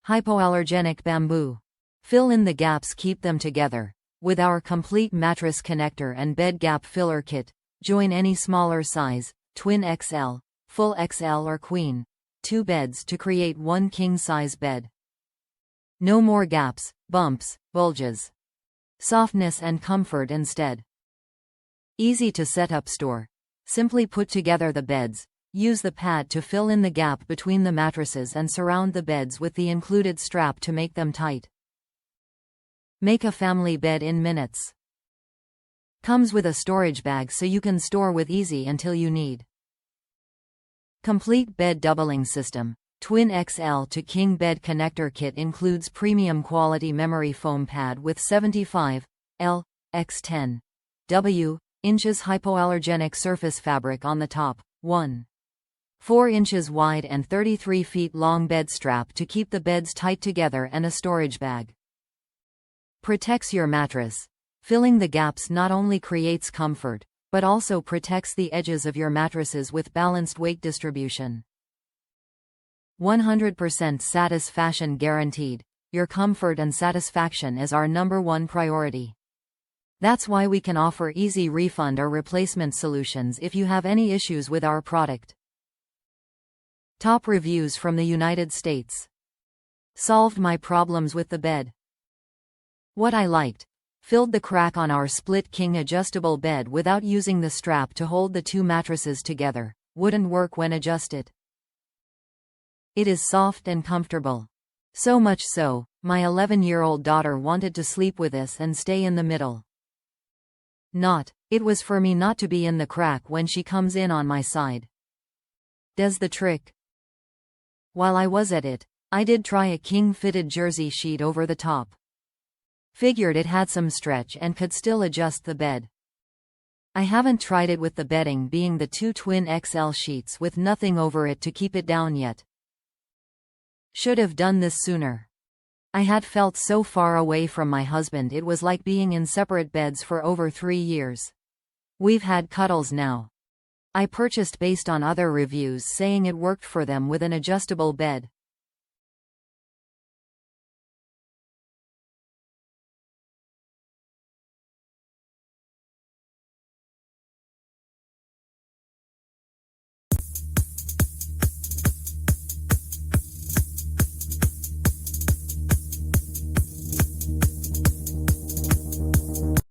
Hypoallergenic Bamboo. Fill in the gaps, keep them together. With our complete mattress connector and bed gap filler kit, join any smaller size, twin XL, full XL or queen, 2 beds to create one king-size bed. No more gaps, bumps, bulges. Softness and comfort instead. Easy to set up store. Simply put together the beds, use the pad to fill in the gap between the mattresses and surround the beds with the included strap to make them tight. Make a family bed in minutes. Comes with a storage bag so you can store with easy until you need. Complete bed doubling system. Twin XL to king bed connector kit includes premium quality memory foam pad with 75 L x 10 W inches hypoallergenic surface fabric on the top, 4 inches wide and 33 feet long bed strap to keep the beds tight together, and a storage bag. Protects your mattress. Filling the gaps not only creates comfort, but also protects the edges of your mattresses with balanced weight distribution. 100% satisfaction guaranteed. Your comfort and satisfaction is our #1 priority. That's why we can offer easy refund or replacement solutions if you have any issues with our product. Top reviews from the United States. Solved my problems with the bed. What I liked. Filled the crack on our split king adjustable bed without using the strap to hold the 2 mattresses together. Wouldn't work when adjusted. It is soft and comfortable. So much so, my 11-year-old daughter wanted to sleep with this and stay in the middle. It was for me not to be in the crack when she comes in on my side. Does the trick. While I was at it, I did try a king-fitted jersey sheet over the top. Figured it had some stretch and could still adjust the bed. I haven't tried it with the bedding being the 2 twin XL sheets with nothing over it to keep it down yet. Should have done this sooner. I had felt so far away from my husband, it was like being in separate beds for over 3 years. We've had cuddles now. I purchased based on other reviews saying it worked for them with an adjustable bed.